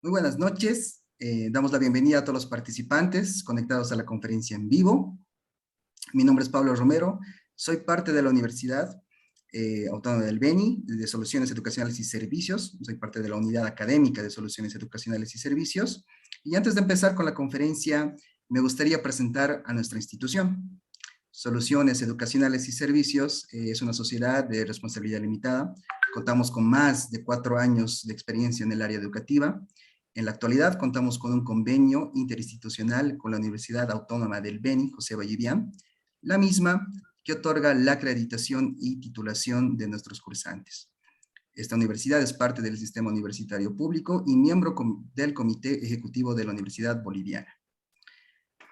Muy buenas noches. Damos la bienvenida a todos los participantes conectados a la conferencia en vivo. Mi nombre es Pablo Romero. Soy parte de la Universidad Autónoma del Beni, de Soluciones Educacionales y Servicios. Soy parte de la Unidad Académica de Soluciones Educacionales y Servicios. Y antes de empezar con la conferencia, me gustaría presentar a nuestra institución. Soluciones Educacionales y Servicios es una sociedad de responsabilidad limitada. Contamos con más de 4 años de experiencia en el área educativa. En la actualidad contamos con un convenio interinstitucional con la Universidad Autónoma del Beni, José Vallivian, la misma que otorga la acreditación y titulación de nuestros cursantes. Esta universidad es parte del sistema universitario público y miembro del Comité Ejecutivo de la Universidad Boliviana.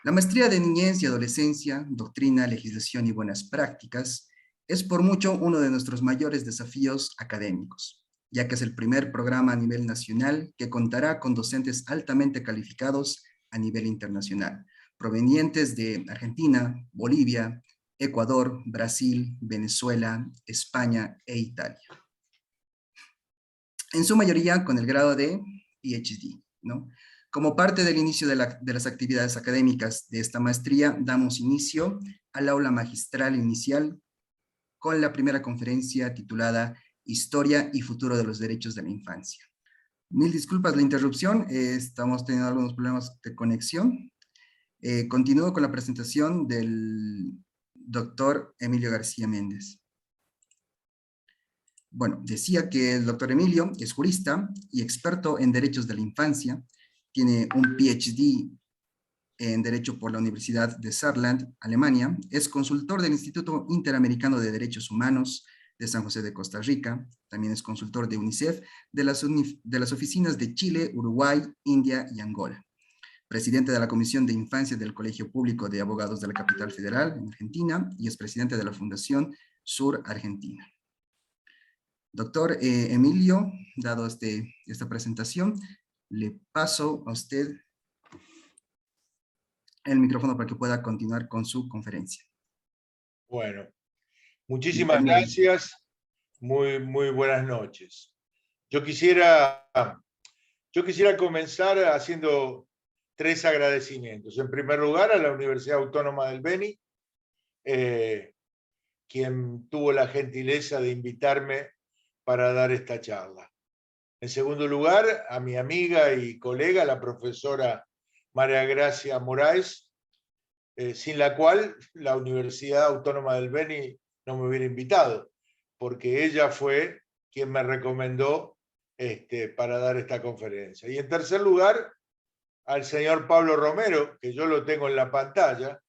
La maestría de Niñez y Adolescencia, Doctrina, Legislación y Buenas Prácticas es por mucho uno de nuestros mayores desafíos académicos, ya que es el primer programa a nivel nacional que contará con docentes altamente calificados a nivel internacional, provenientes de Argentina, Bolivia, Ecuador, Brasil, Venezuela, España e Italia. En su mayoría con el grado de PhD, ¿no? Como parte del inicio de las actividades académicas de esta maestría, damos inicio al aula magistral inicial con la primera conferencia titulada Historia y futuro de los derechos de la infancia. Mil disculpas la interrupción, estamos teniendo algunos problemas de conexión. Continúo con la presentación del doctor Emilio García Méndez. Bueno, decía que el doctor Emilio es jurista y experto en derechos de la infancia, tiene un PhD en Derecho por la Universidad de Saarland, Alemania, es consultor del Instituto Interamericano de Derechos Humanos de San José de Costa Rica, también es consultor de UNICEF, de las oficinas de Chile, Uruguay, India y Angola. Presidente de la Comisión de Infancia del Colegio Público de Abogados de la Capital Federal, en Argentina, y es presidente de la Fundación Sur Argentina. Doctor Emilio, dado esta presentación, le paso a usted el micrófono para que pueda continuar con su conferencia. Bueno, muchísimas Bienvenido. gracias. Muy buenas noches. Yo quisiera comenzar haciendo 3 agradecimientos. En primer lugar, a la Universidad Autónoma del Beni, quien tuvo la gentileza de invitarme para dar esta charla. En segundo lugar, a mi amiga y colega, la profesora María Gracia Moraes, sin la cual la Universidad Autónoma del Beni no me hubiera invitado, porque ella fue quien me recomendó para dar esta conferencia. Y en tercer lugar, al señor Pablo Romero, que yo lo tengo en la pantalla,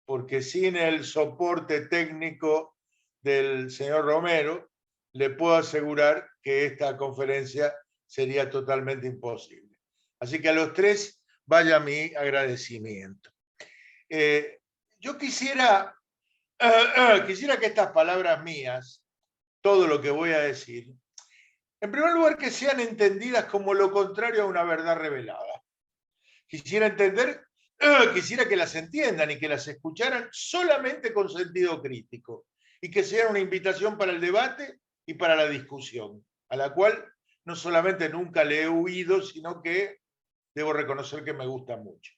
porque sin el soporte técnico del señor Romero, le puedo asegurar que esta conferencia sería totalmente imposible. Así que a los 3 vaya mi agradecimiento. Yo quisiera que estas palabras mías, todo lo que voy a decir, en primer lugar que sean entendidas como lo contrario a una verdad revelada. Quisiera que las entiendan y que las escucharan solamente con sentido crítico y que sea una invitación para el debate y para la discusión, a la cual no solamente nunca le he huido, sino que debo reconocer que me gusta mucho.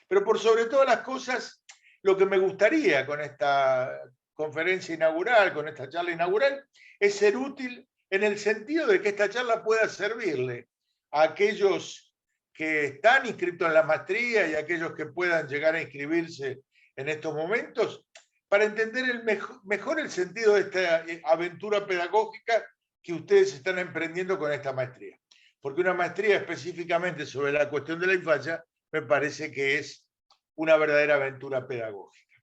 Pero por sobre todas las cosas, lo que me gustaría con esta conferencia inaugural, con esta charla inaugural, es ser útil en el sentido de que esta charla pueda servirle a aquellos que están inscritos en la maestría y a aquellos que puedan llegar a inscribirse en estos momentos, para entender mejor el sentido de esta aventura pedagógica que ustedes están emprendiendo con esta maestría. Porque una maestría específicamente sobre la cuestión de la infancia me parece que es una verdadera aventura pedagógica.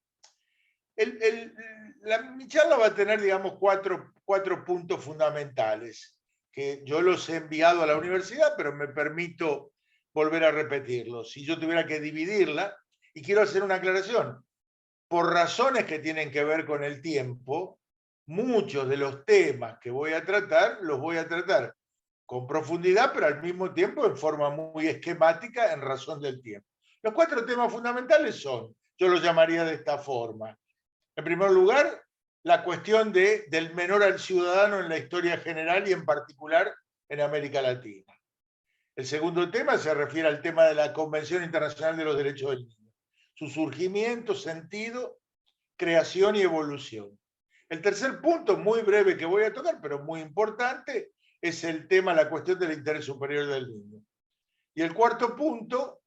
Mi charla va a tener, digamos, cuatro puntos fundamentales, que yo los he enviado a la universidad, pero me permito volver a repetirlos. Si yo tuviera que dividirla, y quiero hacer una aclaración, por razones que tienen que ver con el tiempo, muchos de los temas que voy a tratar, los voy a tratar con profundidad, pero al mismo tiempo en forma muy esquemática en razón del tiempo. Los 4 temas fundamentales son, yo los llamaría de esta forma. En primer lugar, la cuestión del menor al ciudadano en la historia general y en particular en América Latina. El segundo tema se refiere al tema de la Convención Internacional de los Derechos del Niño, su surgimiento, sentido, creación y evolución. El tercer punto, muy breve que voy a tocar, pero muy importante, es el tema, la cuestión del interés superior del niño. Y el cuarto punto,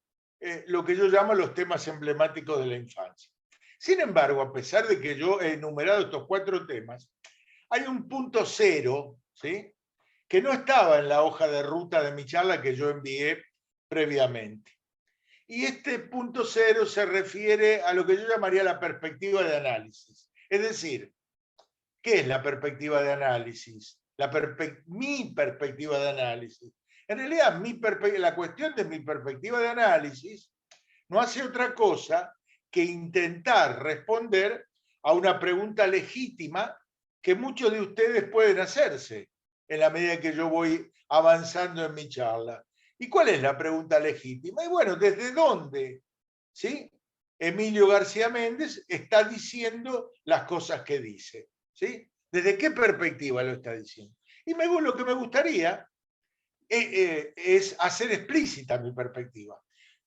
lo que yo llamo los temas emblemáticos de la infancia. Sin embargo, a pesar de que yo he enumerado estos 4 temas, hay un punto cero, ¿sí?, que no estaba en la hoja de ruta de mi charla que yo envié previamente. Y este punto cero se refiere a lo que yo llamaría la perspectiva de análisis. Es decir, ¿qué es la perspectiva de análisis? Mi perspectiva de análisis. En realidad, la cuestión de mi perspectiva de análisis no hace otra cosa que intentar responder a una pregunta legítima que muchos de ustedes pueden hacerse en la medida que yo voy avanzando en mi charla. ¿Y cuál es la pregunta legítima? Y bueno, ¿desde dónde? ¿Sí? Emilio García Méndez está diciendo las cosas que dice. ¿Sí? ¿Desde qué perspectiva lo está diciendo? Y lo que me gustaría es hacer explícita mi perspectiva.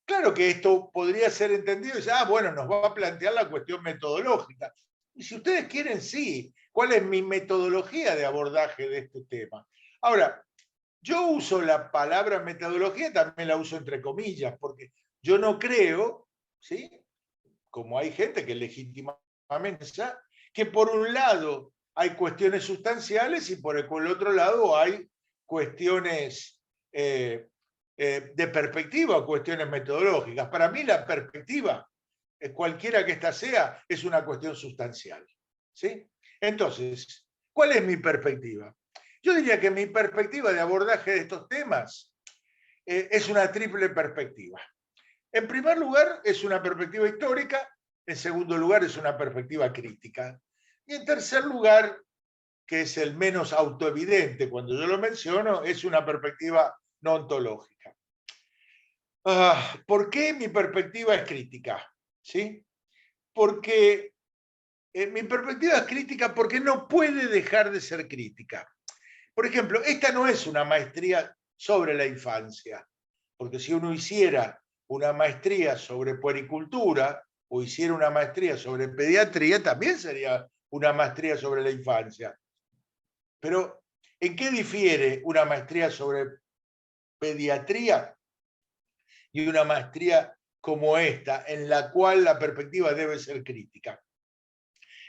Claro que esto podría ser entendido y decir, bueno, nos va a plantear la cuestión metodológica. Y si ustedes quieren, sí. ¿Cuál es mi metodología de abordaje de este tema? Ahora, yo uso la palabra metodología, también la uso entre comillas, porque yo no creo, ¿sí?, como hay gente que legítimamente piensa, que por un lado hay cuestiones sustanciales y por el otro lado hay cuestiones de perspectiva o cuestiones metodológicas. Para mí la perspectiva, cualquiera que ésta sea, es una cuestión sustancial. ¿Sí? Entonces, ¿cuál es mi perspectiva? Yo diría que mi perspectiva de abordaje de estos temas es una triple perspectiva. En primer lugar, es una perspectiva histórica. En segundo lugar, es una perspectiva crítica. Y en tercer lugar, que es el menos autoevidente cuando yo lo menciono, es una perspectiva no ontológica. ¿Por qué mi perspectiva es crítica? ¿Sí? Porque mi perspectiva es crítica porque no puede dejar de ser crítica. Por ejemplo, esta no es una maestría sobre la infancia, porque si uno hiciera una maestría sobre puericultura o hiciera una maestría sobre pediatría, también sería una maestría sobre la infancia. Pero, ¿en qué difiere una maestría sobre pediatría y una maestría como esta, en la cual la perspectiva debe ser crítica?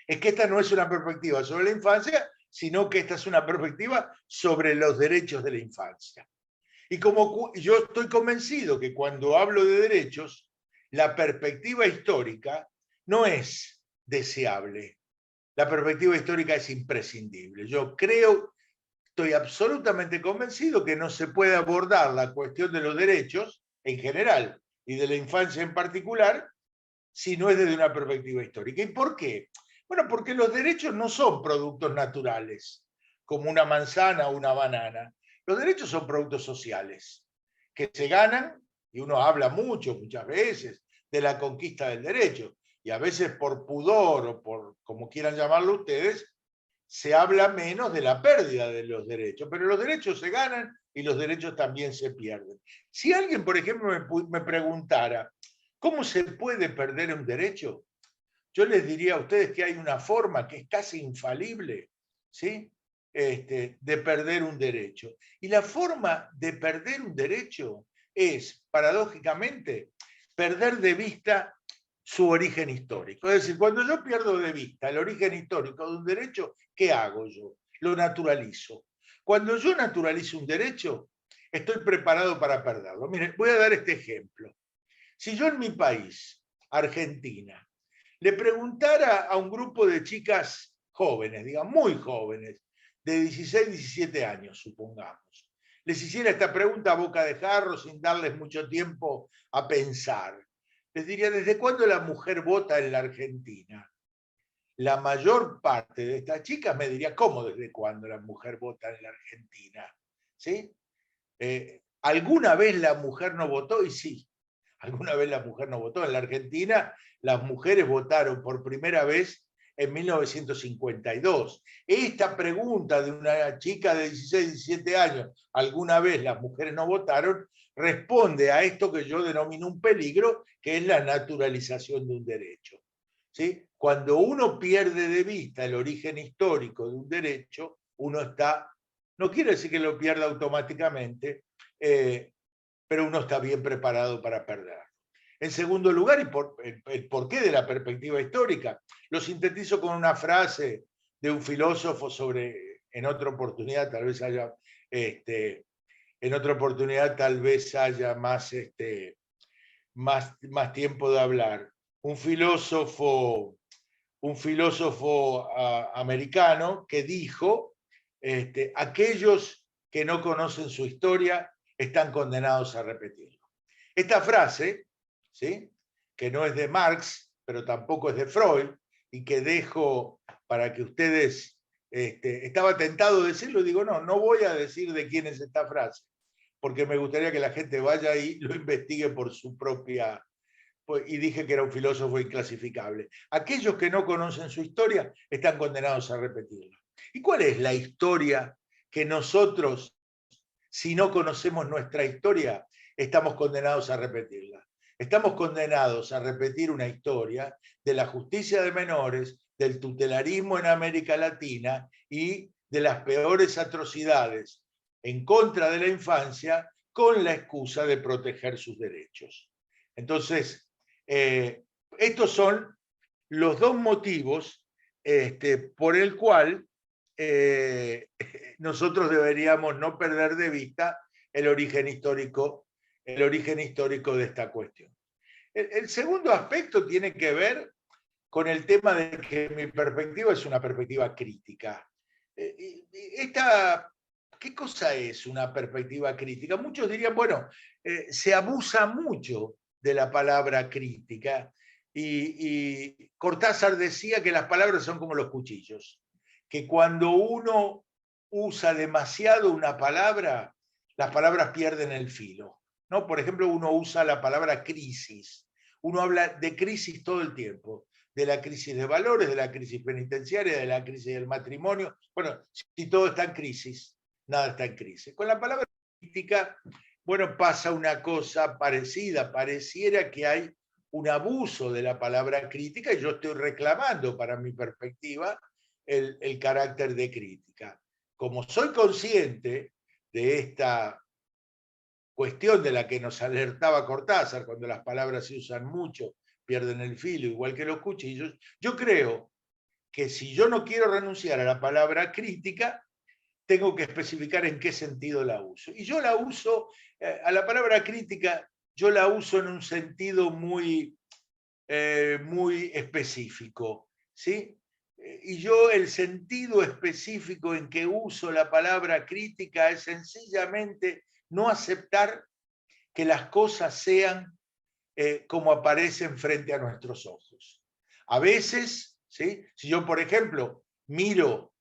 Es que esta no es una perspectiva sobre la infancia, sino que esta es una perspectiva sobre los derechos de la infancia. Y como yo estoy convencido que cuando hablo de derechos, la perspectiva histórica no es deseable. La perspectiva histórica es imprescindible. Yo creo, estoy absolutamente convencido que no se puede abordar la cuestión de los derechos en general y de la infancia en particular si no es desde una perspectiva histórica. ¿Y por qué? Bueno, porque los derechos no son productos naturales, como una manzana o una banana. Los derechos son productos sociales, que se ganan, y uno habla muchas veces, de la conquista del derecho, y a veces por pudor o por, como quieran llamarlo ustedes, se habla menos de la pérdida de los derechos, pero los derechos se ganan y los derechos también se pierden. Si alguien, por ejemplo, me preguntara, ¿cómo se puede perder un derecho? Yo les diría a ustedes que hay una forma que es casi infalible, ¿sí?, de perder un derecho. Y la forma de perder un derecho es, paradójicamente, perder de vista su origen histórico. Es decir, cuando yo pierdo de vista el origen histórico de un derecho, ¿qué hago yo? Lo naturalizo. Cuando yo naturalizo un derecho, estoy preparado para perderlo. Miren, voy a dar este ejemplo. Si yo en mi país, Argentina, le preguntara a un grupo de chicas jóvenes, digamos, muy jóvenes, de 16, 17 años, supongamos, les hiciera esta pregunta a boca de jarro, sin darles mucho tiempo a pensar, les diría, ¿desde cuándo la mujer vota en la Argentina? La mayor parte de estas chicas me diría, ¿cómo desde cuándo la mujer vota en la Argentina? ¿Sí? ¿Alguna vez la mujer no votó? Y sí, alguna vez la mujer no votó. En la Argentina las mujeres votaron por primera vez en 1952. Esta pregunta de una chica de 16, 17 años, ¿alguna vez las mujeres no votaron?, responde a esto que yo denomino un peligro, que es la naturalización de un derecho. ¿Sí? Cuando uno pierde de vista el origen histórico de un derecho, uno está, no quiere decir que lo pierda automáticamente, pero uno está bien preparado para perder. En segundo lugar, el porqué de la perspectiva histórica, lo sintetizo con una frase de un filósofo sobre, en otra oportunidad tal vez haya, en otra oportunidad tal vez haya más tiempo de hablar. Un filósofo americano que dijo, aquellos que no conocen su historia están condenados a repetirlo. Esta frase, ¿sí?, que no es de Marx, pero tampoco es de Freud, y que dejo para que ustedes, estaba tentado de decirlo, digo, no voy a decir de quién es esta frase, porque me gustaría que la gente vaya ahí y lo investigue por su propia, y dije que era un filósofo inclasificable. Aquellos que no conocen su historia están condenados a repetirla. ¿Y cuál es la historia que nosotros, si no conocemos nuestra historia, estamos condenados a repetirla? Estamos condenados a repetir una historia de la justicia de menores, del tutelarismo en América Latina y de las peores atrocidades en contra de la infancia con la excusa de proteger sus derechos. Entonces, estos son los dos motivos por el cual nosotros deberíamos no perder de vista el origen histórico de esta cuestión. El segundo aspecto tiene que ver con el tema de que mi perspectiva es una perspectiva crítica. ¿Qué cosa es una perspectiva crítica? Muchos dirían, bueno, se abusa mucho de la palabra crítica, y Cortázar decía que las palabras son como los cuchillos, que cuando uno usa demasiado una palabra, las palabras pierden el filo, ¿no? Por ejemplo, uno usa la palabra crisis, uno habla de crisis todo el tiempo, de la crisis de valores, de la crisis penitenciaria, de la crisis del matrimonio. Bueno, si todo está en crisis, nada está en crisis. Con la palabra crítica, bueno, pasa una cosa parecida, pareciera que hay un abuso de la palabra crítica, y yo estoy reclamando para mi perspectiva el carácter de crítica. Como soy consciente de esta cuestión de la que nos alertaba Cortázar, cuando las palabras se usan mucho, pierden el filo, igual que los cuchillos, yo creo que si yo no quiero renunciar a la palabra crítica, tengo que especificar en qué sentido la uso. Y yo la uso, a la palabra crítica, yo la uso en un sentido muy específico, ¿sí? Y yo el sentido específico en que uso la palabra crítica es sencillamente no aceptar que las cosas sean como aparecen frente a nuestros ojos. A veces, ¿sí?, si yo, por ejemplo, miro,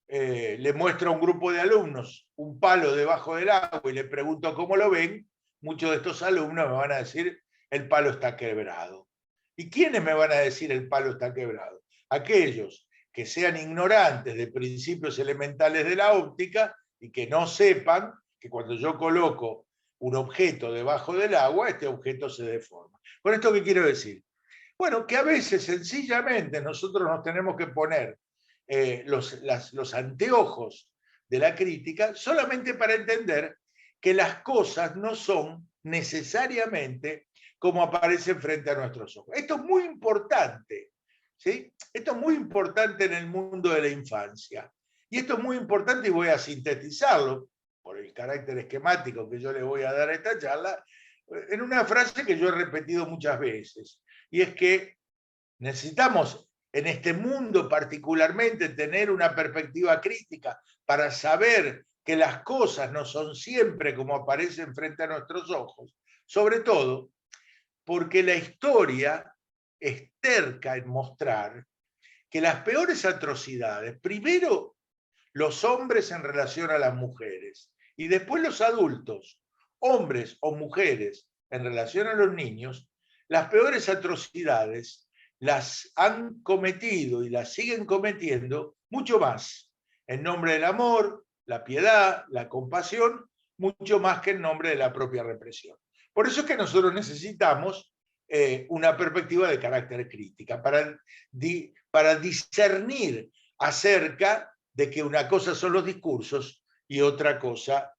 le muestro a un grupo de alumnos un palo debajo del agua y le pregunto cómo lo ven, muchos de estos alumnos me van a decir, el palo está quebrado. ¿Y quiénes me van a decir el palo está quebrado? Aquellos que sean ignorantes de principios elementales de la óptica y que no sepan que cuando yo coloco un objeto debajo del agua, este objeto se deforma. ¿Con esto qué quiero decir? Bueno, que a veces sencillamente nosotros nos tenemos que poner los anteojos de la crítica solamente para entender que las cosas no son necesariamente como aparecen frente a nuestros ojos. Esto es muy importante, ¿sí? Esto es muy importante en el mundo de la infancia. Y esto es muy importante, y voy a sintetizarlo, por el carácter esquemático que yo le voy a dar a esta charla, en una frase que yo he repetido muchas veces, y es que necesitamos en este mundo particularmente tener una perspectiva crítica para saber que las cosas no son siempre como aparecen frente a nuestros ojos, sobre todo porque la historia es terca en mostrar que las peores atrocidades, primero los hombres en relación a las mujeres, y después los adultos, hombres o mujeres en relación a los niños, las peores atrocidades las han cometido y las siguen cometiendo mucho más en nombre del amor, la piedad, la compasión, mucho más que en nombre de la propia represión. Por eso es que nosotros necesitamos una perspectiva de carácter crítica, para discernir acerca de que una cosa son los discursos y otra cosa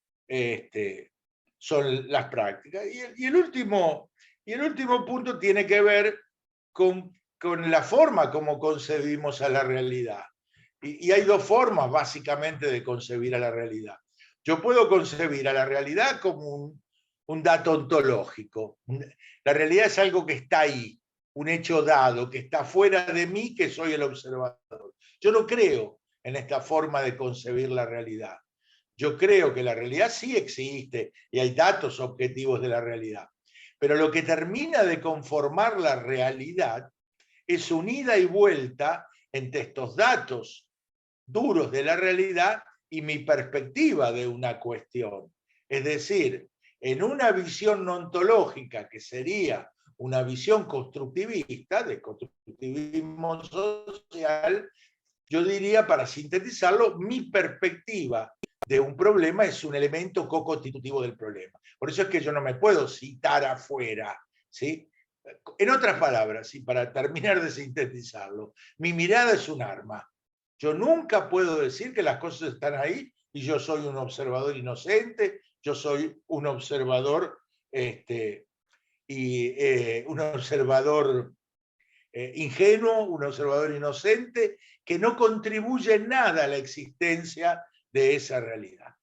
son las prácticas. Y el último punto tiene que ver con la forma como concebimos a la realidad. Y hay dos formas básicamente de concebir a la realidad. Yo puedo concebir a la realidad como un dato ontológico. La realidad es algo que está ahí, un hecho dado, que está fuera de mí, que soy el observador. Yo no creo en esta forma de concebir la realidad. Yo creo que la realidad sí existe y hay datos objetivos de la realidad. Pero lo que termina de conformar la realidad es un ida y vuelta entre estos datos duros de la realidad y mi perspectiva de una cuestión. Es decir, en una visión ontológica, que sería una visión constructivista, de constructivismo social, yo diría, para sintetizarlo, mi perspectiva de un problema es un elemento co-constitutivo del problema. Por eso es que yo no me puedo citar afuera, ¿sí? En otras palabras, y para terminar de sintetizarlo, mi mirada es un arma. Yo nunca puedo decir que las cosas están ahí y yo soy un observador inocente, yo soy un observador un observador ingenuo, un observador inocente, que no contribuye en nada a la existencia de esa realidad.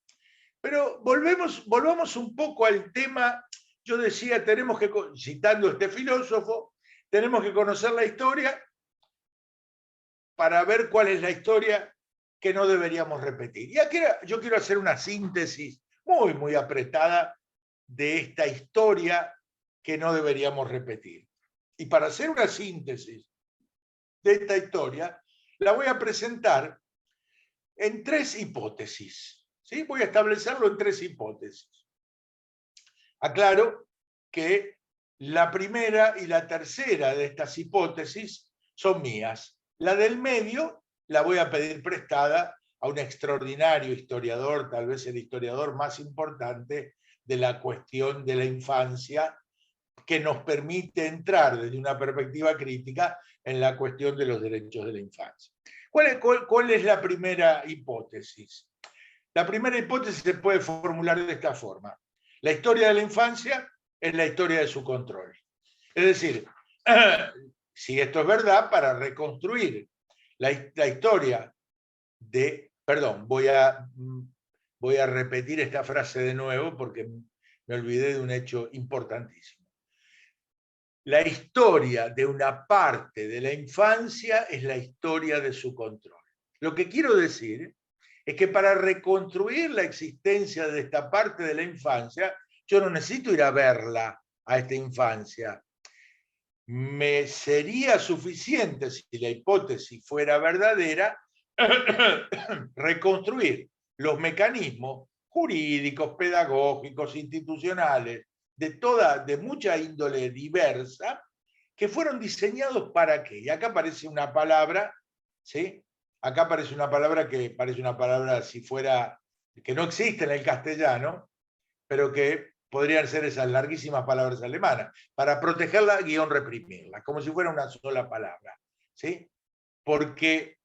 Pero volvamos un poco al tema. Yo decía, citando a este filósofo, tenemos que conocer la historia para ver cuál es la historia que no deberíamos repetir. Y aquí yo quiero hacer una síntesis muy, muy apretada de esta historia que no deberíamos repetir. Y para hacer una síntesis de esta historia, la voy a presentar en tres hipótesis. ¿Sí? Voy a establecerlo en tres hipótesis. Aclaro que la primera y la tercera de estas hipótesis son mías. La del medio la voy a pedir prestada a un extraordinario historiador, tal vez el historiador más importante de la cuestión de la infancia, que nos permite entrar desde una perspectiva crítica en la cuestión de los derechos de la infancia. ¿Cuál es la primera hipótesis? La primera hipótesis se puede formular de esta forma. La historia de la infancia es la historia de su control. Es decir, si esto es verdad, para reconstruir la historia de... Perdón, voy a repetir esta frase de nuevo porque me olvidé de un hecho importantísimo. La historia de una parte de la infancia es la historia de su control. Lo que quiero decir es que para reconstruir la existencia de esta parte de la infancia, yo no necesito ir a verla a esta infancia. Me sería suficiente, si la hipótesis fuera verdadera, reconstruir los mecanismos jurídicos, pedagógicos, institucionales, de mucha índole diversa, que fueron diseñados para qué. Y acá aparece una palabra, ¿sí? Acá aparece una palabra que parece una palabra que no existe en el castellano, pero que podrían ser esas larguísimas palabras alemanas, para protegerla, reprimirla, como si fuera una sola palabra, ¿sí? Porque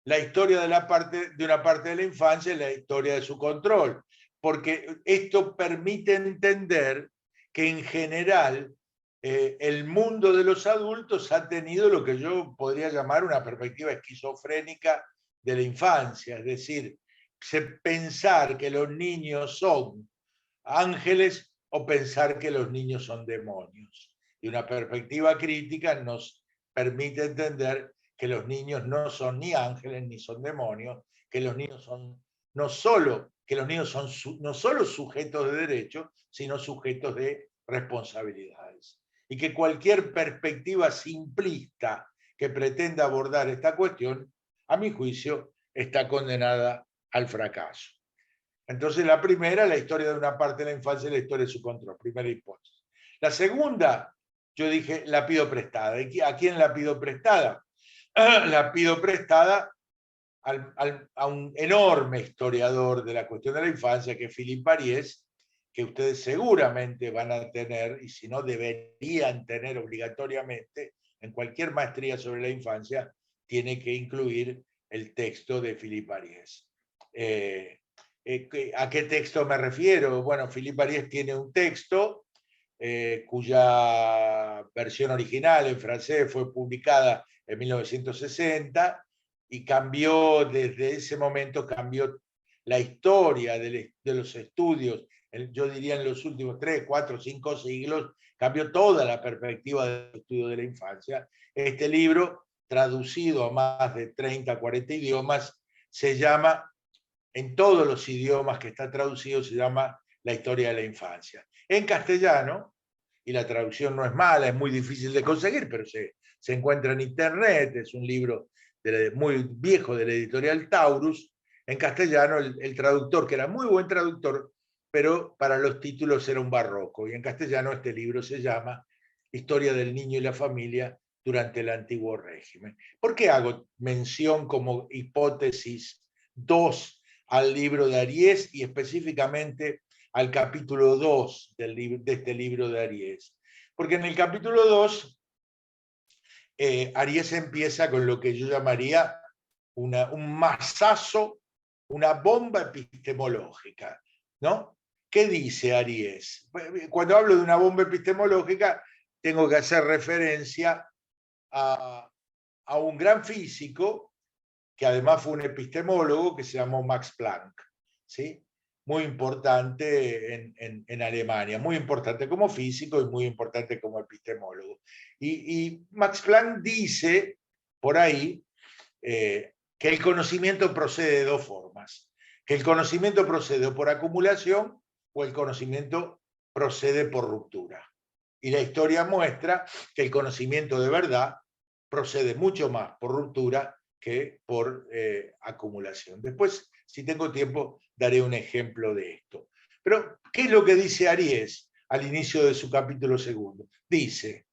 la historia de una parte de la infancia es la historia de su control, porque esto permite entender que en general el mundo de los adultos ha tenido lo que yo podría llamar una perspectiva esquizofrénica de la infancia, es decir, pensar que los niños son ángeles o pensar que los niños son demonios. Y una perspectiva crítica nos permite entender que los niños no son ni ángeles ni son demonios, que los niños son no solo sujetos de derechos, sino sujetos de responsabilidades. Y que cualquier perspectiva simplista que pretenda abordar esta cuestión, a mi juicio, está condenada al fracaso. Entonces, la primera, la historia de una parte de la infancia y la historia de su control, primera hipótesis. La segunda, yo dije, la pido prestada. ¿Y a quién la pido prestada? La pido prestada a un enorme historiador de la cuestión de la infancia, que es Philippe Ariès, que ustedes seguramente van a tener, y si no deberían tener obligatoriamente, en cualquier maestría sobre la infancia, tiene que incluir el texto de Philippe Ariès. ¿A qué texto me refiero? Bueno, Philippe Ariès tiene un texto cuya versión original en francés fue publicada en 1960 y cambió, desde ese momento cambió la historia de los estudios, yo diría en los últimos 3, 4, 5 siglos, cambió toda la perspectiva del estudio de la infancia. Este libro, traducido a más de 30, 40 idiomas, se llama, en todos los idiomas que está traducido, se llama La historia de la infancia. En castellano, y la traducción no es mala, es muy difícil de conseguir, pero se encuentra en internet, es un libro muy viejo de la editorial Taurus. En castellano, el traductor, que era muy buen traductor, pero para los títulos era un barroco, y en castellano este libro se llama Historia del niño y la familia durante el antiguo régimen. ¿Por qué hago mención como hipótesis 2 al libro de Ariès y específicamente al capítulo 2 de este libro de Ariès? Porque en el capítulo 2, Ariès empieza con lo que yo llamaría un masazo, una bomba epistemológica, ¿no? ¿Qué dice Ariès? Cuando hablo de una bomba epistemológica, tengo que hacer referencia a un gran físico, que además fue un epistemólogo, que se llamó Max Planck, ¿sí? Muy importante en Alemania, muy importante como físico y muy importante como epistemólogo. Y Max Planck dice, por ahí, que el conocimiento procede de dos formas, que el conocimiento procede por acumulación o el conocimiento procede por ruptura. Y la historia muestra que el conocimiento de verdad procede mucho más por ruptura que por acumulación. Después, si tengo tiempo, daré un ejemplo de esto. Pero, ¿qué es lo que dice Ariès al inicio de su capítulo 2? Dice,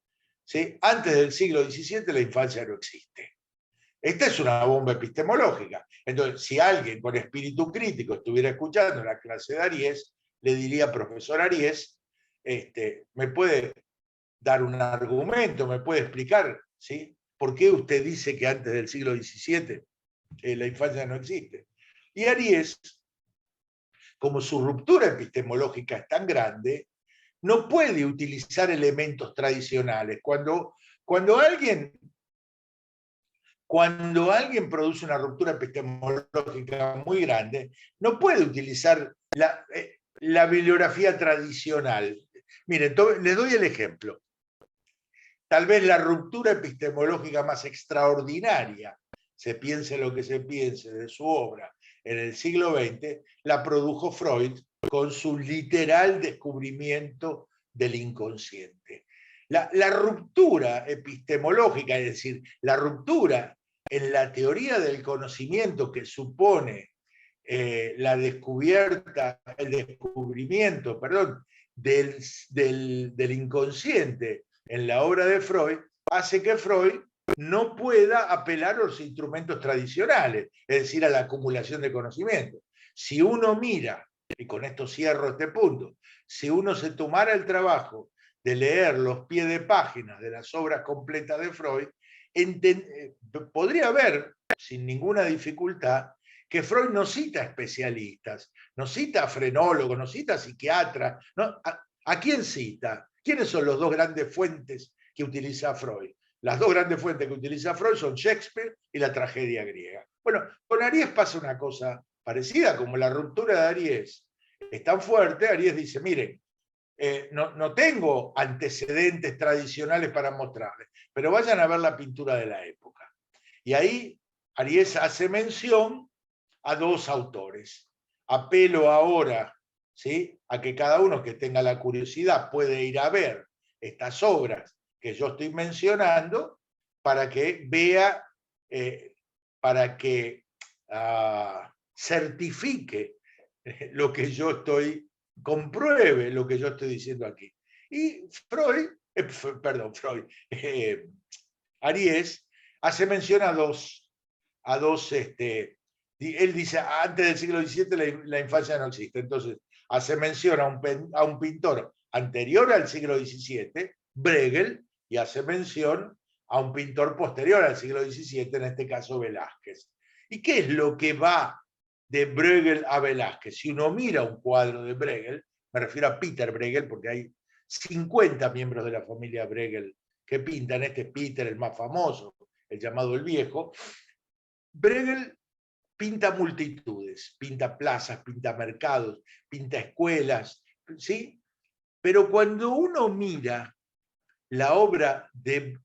¿sí? Antes del siglo XVII la infancia no existe. Esta es una bomba epistemológica. Entonces, si alguien con espíritu crítico estuviera escuchando la clase de Ariès, le diría, profesor Ariès, ¿me puede dar un argumento, me puede explicar, ¿sí? ¿Por qué usted dice que antes del siglo XVII la infancia no existe? Y Ariès, como su ruptura epistemológica es tan grande, no puede utilizar elementos tradicionales. Cuando alguien produce una ruptura epistemológica muy grande, no puede utilizar la bibliografía tradicional. Miren, les doy el ejemplo. Tal vez la ruptura epistemológica más extraordinaria, se piense lo que se piense de su obra en el siglo XX, la produjo Freud con su literal descubrimiento del inconsciente. La ruptura epistemológica, es decir, la ruptura en la teoría del conocimiento que supone el descubrimiento, del inconsciente en la obra de Freud, hace que Freud no pueda apelar a los instrumentos tradicionales, es decir, a la acumulación de conocimiento. Si uno mira, y con esto cierro este punto, si uno se tomara el trabajo de leer los pies de páginas de las obras completas de Freud, podría ver, sin ninguna dificultad, que Freud no cita especialistas, no cita frenólogos, no cita psiquiatras, ¿no? ¿A quién cita? ¿Quiénes son los dos grandes fuentes que utiliza Freud? Las dos grandes fuentes que utiliza Freud son Shakespeare y la tragedia griega. Bueno, con Ariès pasa una cosa parecida, como la ruptura de Ariès es tan fuerte, Ariès dice, miren, no tengo antecedentes tradicionales para mostrarles, pero vayan a ver la pintura de la época. Y ahí Ariès hace mención a dos autores. Apelo ahora, ¿sí?, a que cada uno que tenga la curiosidad puede ir a ver estas obras que yo estoy mencionando para que vea, para que certifique compruebe lo que yo estoy diciendo aquí. Y Ariès hace mención a dos él dice, antes del siglo XVII la infancia no existe. Entonces, hace mención a un pintor anterior al siglo XVII, Bruegel, y hace mención a un pintor posterior al siglo XVII, en este caso Velázquez. ¿Y qué es lo que va de Bruegel a Velázquez? Si uno mira un cuadro de Bruegel, me refiero a Peter Bruegel, porque hay 50 miembros de la familia Bruegel que pintan, este Peter, el más famoso, el llamado el Viejo. Bruegel pinta multitudes, pinta plazas, pinta mercados, pinta escuelas, ¿sí? Pero cuando uno mira la obra de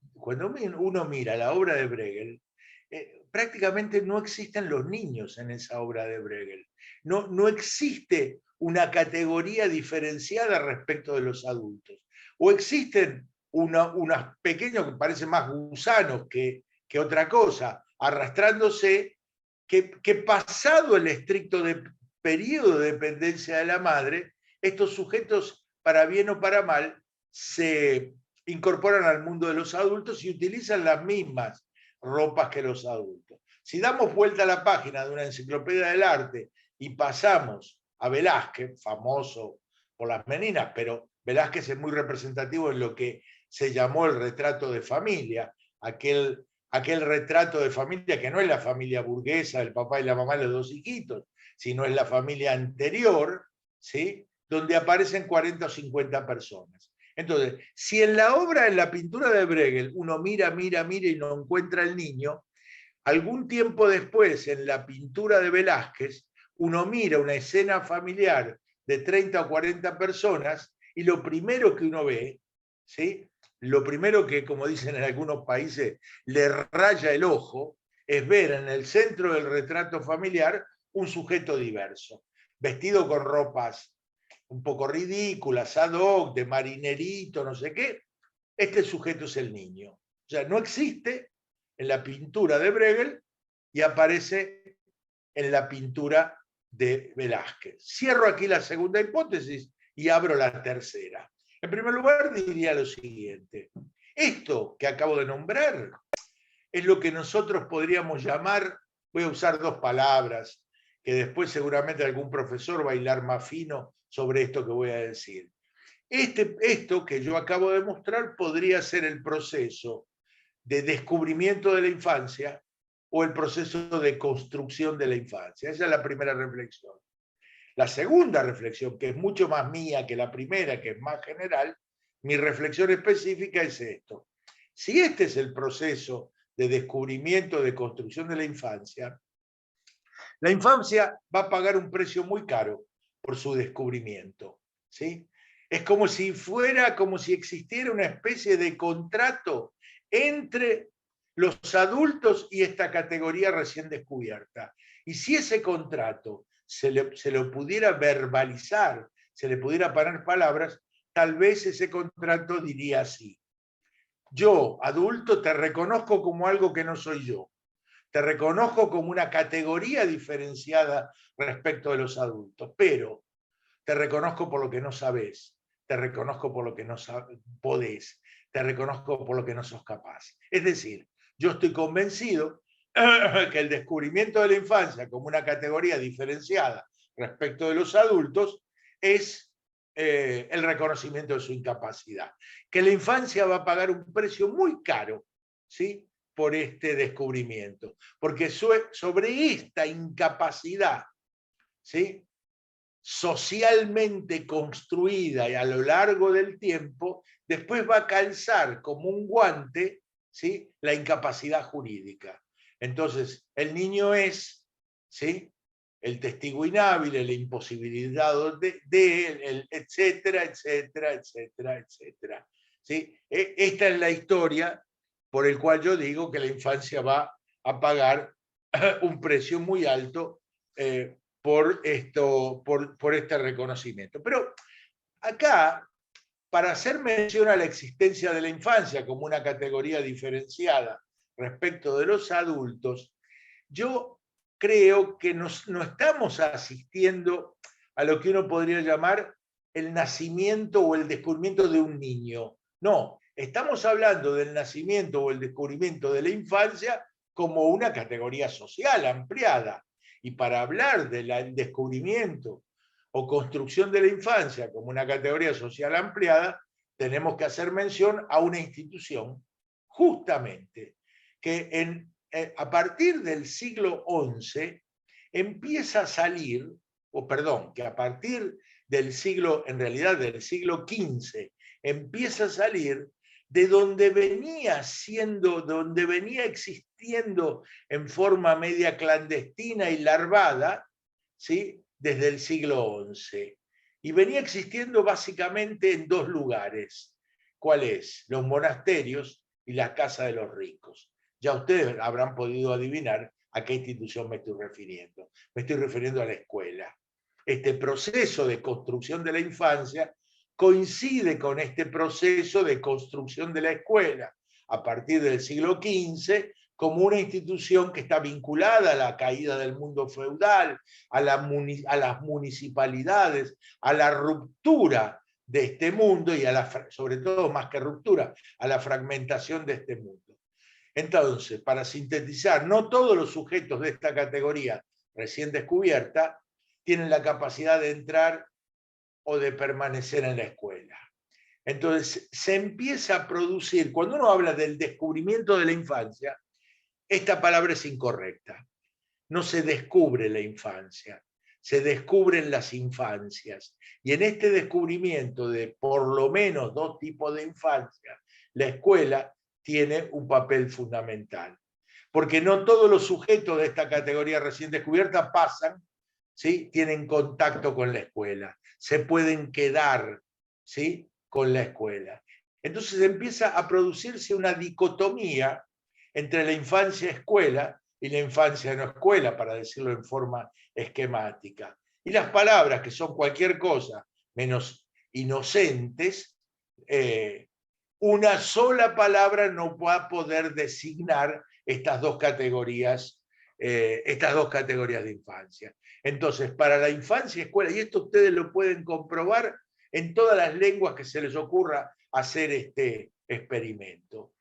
Bruegel, prácticamente no existen los niños en esa obra de Bruegel. No existe una categoría diferenciada respecto de los adultos. O existen unos pequeños que parecen más gusanos que otra cosa, arrastrándose, que pasado el estricto periodo de dependencia de la madre, estos sujetos, para bien o para mal, se incorporan al mundo de los adultos y utilizan las mismas ropas que los adultos. Si damos vuelta a la página de una enciclopedia del arte y pasamos a Velázquez, famoso por las meninas, pero Velázquez es muy representativo en lo que se llamó el retrato de familia, aquel retrato de familia que no es la familia burguesa, el papá y la mamá, los dos hijitos, sino es la familia anterior, ¿sí? Donde aparecen 40 o 50 personas. Entonces, si en la pintura de Bruegel, uno mira y no encuentra el niño, algún tiempo después, en la pintura de Velázquez, uno mira una escena familiar de 30 o 40 personas y lo primero que uno ve, ¿sí? Lo primero que, como dicen en algunos países, le raya el ojo, es ver en el centro del retrato familiar un sujeto diverso, vestido con ropas un poco ridículas, ad hoc, de marinerito, no sé qué. Este sujeto es el niño. O sea, no existe en la pintura de Bruegel y aparece en la pintura de Velázquez. Cierro aquí la segunda hipótesis y abro la tercera. En primer lugar, diría lo siguiente. Esto que acabo de nombrar es lo que nosotros podríamos llamar, voy a usar dos palabras, que después seguramente algún profesor va a hilar más fino sobre esto que voy a decir. Esto que yo acabo de mostrar podría ser el proceso de descubrimiento de la infancia o el proceso de construcción de la infancia. Esa es la primera reflexión. La segunda reflexión, que es mucho más mía que la primera, que es más general, mi reflexión específica es esto. Si este es el proceso de descubrimiento, de construcción de la infancia va a pagar un precio muy caro por su descubrimiento, ¿sí? Es como si existiera una especie de contrato entre los adultos y esta categoría recién descubierta. Y si ese contrato se lo pudiera verbalizar, se le pudiera poner palabras, tal vez ese contrato diría así: yo, adulto, te reconozco como algo que no soy yo. Te reconozco como una categoría diferenciada respecto de los adultos, pero te reconozco por lo que no sabés, te reconozco por lo que no podés, te reconozco por lo que no sos capaz. Es decir, yo estoy convencido que el descubrimiento de la infancia como una categoría diferenciada respecto de los adultos es el reconocimiento de su incapacidad. Que la infancia va a pagar un precio muy caro, ¿sí?, por este descubrimiento, porque sobre esta incapacidad, ¿sí?, socialmente construida y a lo largo del tiempo, después va a calzar como un guante, ¿sí?, la incapacidad jurídica. Entonces, el niño es, ¿sí?, el testigo inhábil, la imposibilidad etcétera, etcétera, etcétera, etcétera. ¿Sí? Esta es la historia por el cual yo digo que la infancia va a pagar un precio muy alto por este reconocimiento. Pero acá, para hacer mención a la existencia de la infancia como una categoría diferenciada respecto de los adultos, yo creo que no estamos asistiendo a lo que uno podría llamar el nacimiento o el descubrimiento de un niño. No, estamos hablando del nacimiento o el descubrimiento de la infancia como una categoría social ampliada. Y para hablar del descubrimiento o construcción de la infancia como una categoría social ampliada, tenemos que hacer mención a una institución, justamente, que a partir del siglo XI empieza a salir, que a partir del siglo, en realidad del siglo XV, empieza a salir de donde venía existiendo en forma media clandestina y larvada, ¿sí?, desde el siglo XI. Y venía existiendo básicamente en dos lugares. ¿Cuáles? Los monasterios y la casa de los ricos. Ya ustedes habrán podido adivinar a qué institución me estoy refiriendo. Me estoy refiriendo a la escuela. Este proceso de construcción de la infancia coincide con este proceso de construcción de la escuela a partir del siglo XV como una institución que está vinculada a la caída del mundo feudal, a las municipalidades, a la ruptura de este mundo y sobre todo, más que ruptura, a la fragmentación de este mundo. Entonces, para sintetizar, no todos los sujetos de esta categoría recién descubierta tienen la capacidad de entrar o de permanecer en la escuela. Entonces, se empieza a producir, cuando uno habla del descubrimiento de la infancia, esta palabra es incorrecta. No se descubre la infancia, se descubren las infancias. Y en este descubrimiento de por lo menos dos tipos de infancia, la escuela tiene un papel fundamental. Porque no todos los sujetos de esta categoría recién descubierta pasan, ¿sí?, tienen contacto con la escuela, se pueden quedar, ¿sí?, con la escuela. Entonces empieza a producirse una dicotomía entre la infancia-escuela y la infancia no escuela, para decirlo en forma esquemática. Y las palabras, que son cualquier cosa menos inocentes, una sola palabra no va a poder designar estas dos categorías de infancia. Entonces, para la infancia escuela, y esto ustedes lo pueden comprobar en todas las lenguas que se les ocurra hacer este experimento.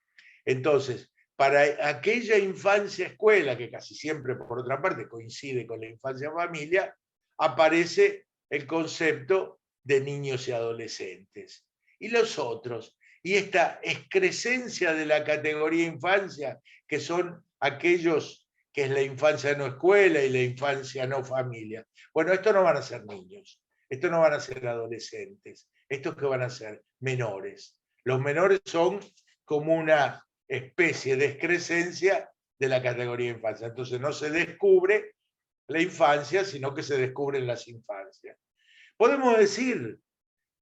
Entonces, para aquella infancia escuela, que casi siempre, por otra parte, coincide con la infancia familia, aparece el concepto de niños y adolescentes. Y los otros, y esta excrescencia de la categoría infancia, que son aquellos que es la infancia no escuela y la infancia no familia. Bueno, estos no van a ser niños, estos no van a ser adolescentes, estos que van a ser menores. Los menores son como una especie de excrescencia de la categoría infancia. Entonces no se descubre la infancia, sino que se descubren las infancias. Podemos decir,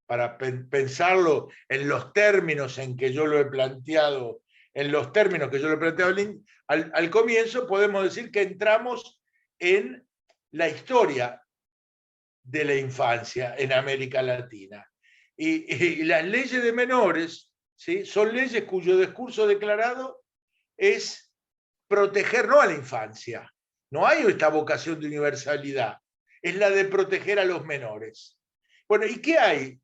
para pensarlo en los términos en que yo lo he planteado, al comienzo, podemos decir que entramos en la historia de la infancia en América Latina. Y las leyes de menores, ¿sí?, son leyes cuyo discurso declarado es proteger no a la infancia. No hay esta vocación de universalidad, es la de proteger a los menores. Bueno, ¿y qué hay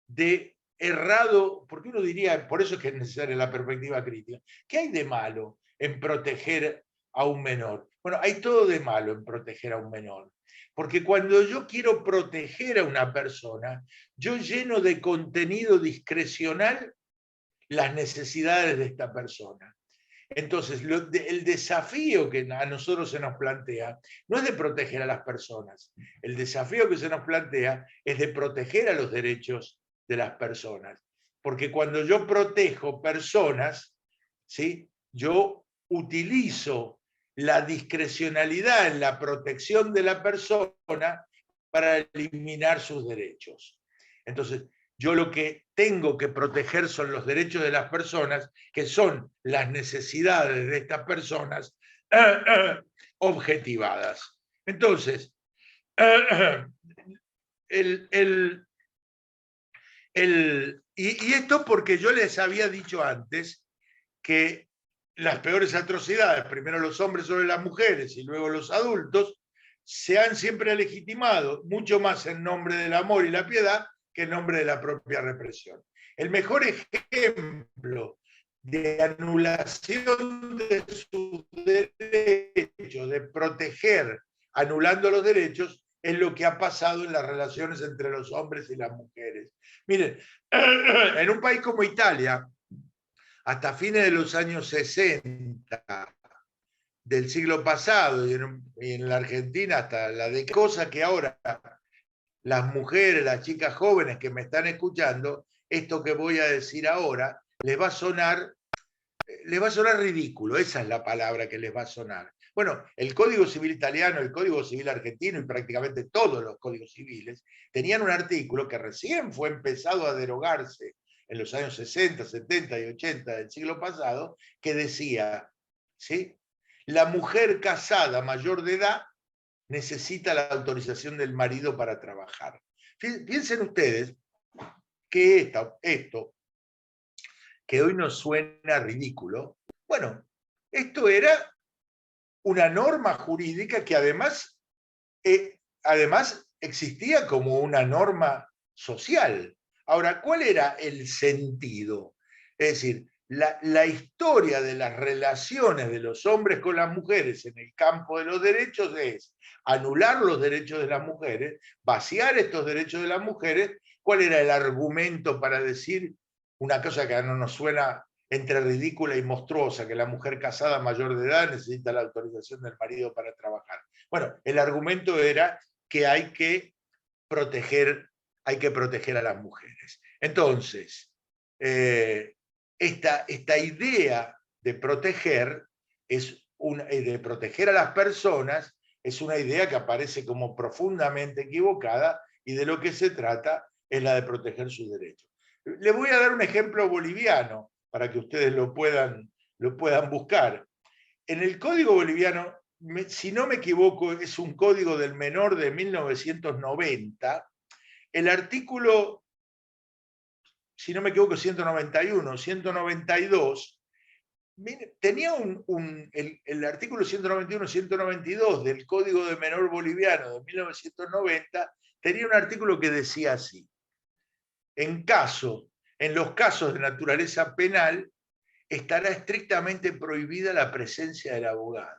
de errado? Porque uno diría, por eso es que es necesaria la perspectiva crítica. ¿Qué hay de malo en proteger a un menor? Bueno, hay todo de malo en proteger a un menor. Porque cuando yo quiero proteger a una persona, yo lleno de contenido discrecional las necesidades de esta persona. Entonces, el desafío que a nosotros se nos plantea no es de proteger a las personas. El desafío que se nos plantea es de proteger a los derechos de las personas. Porque cuando yo protejo personas, ¿sí?, yo utilizo la discrecionalidad en la protección de la persona para eliminar sus derechos. Entonces, yo lo que tengo que proteger son los derechos de las personas, que son las necesidades de estas personas objetivadas. Entonces, y esto porque yo les había dicho antes que las peores atrocidades, primero los hombres sobre las mujeres y luego los adultos, se han siempre legitimado mucho más en nombre del amor y la piedad que en nombre de la propia represión. El mejor ejemplo de anulación de sus derechos, de proteger anulando los derechos, es lo que ha pasado en las relaciones entre los hombres y las mujeres. Miren, en un país como Italia, hasta fines de los años 60 del siglo pasado, y en la Argentina hasta la de cosa que ahora las mujeres, las chicas jóvenes que me están escuchando, esto que voy a decir ahora, les va a sonar ridículo, esa es la palabra que les va a sonar. Bueno, el Código Civil italiano, el Código Civil argentino y prácticamente todos los códigos civiles tenían un artículo que recién fue empezado a derogarse en los años 60, 70 y 80 del siglo pasado, que decía, ¿sí? La mujer casada mayor de edad necesita la autorización del marido para trabajar. Piensen ustedes que esto que hoy nos suena ridículo, bueno, esto era una norma jurídica que además existía como una norma social. Ahora, ¿cuál era el sentido? Es decir, la historia de las relaciones de los hombres con las mujeres en el campo de los derechos es anular los derechos de las mujeres, vaciar estos derechos de las mujeres. ¿Cuál era el argumento para decir una cosa que no nos suena entre ridícula y monstruosa, que la mujer casada mayor de edad necesita la autorización del marido para trabajar? Bueno, el argumento era que hay que proteger a las mujeres. Entonces, esta idea de proteger a las personas es una idea que aparece como profundamente equivocada, y de lo que se trata es la de proteger sus derechos. Les voy a dar un ejemplo boliviano para que ustedes lo puedan buscar. En el Código boliviano, si no me equivoco, es un código del menor de 1990, el artículo, si no me equivoco, 191, 192, tenía el artículo 191, 192 del Código de Menor boliviano de 1990, tenía un artículo que decía así: en los casos de naturaleza penal, estará estrictamente prohibida la presencia del abogado.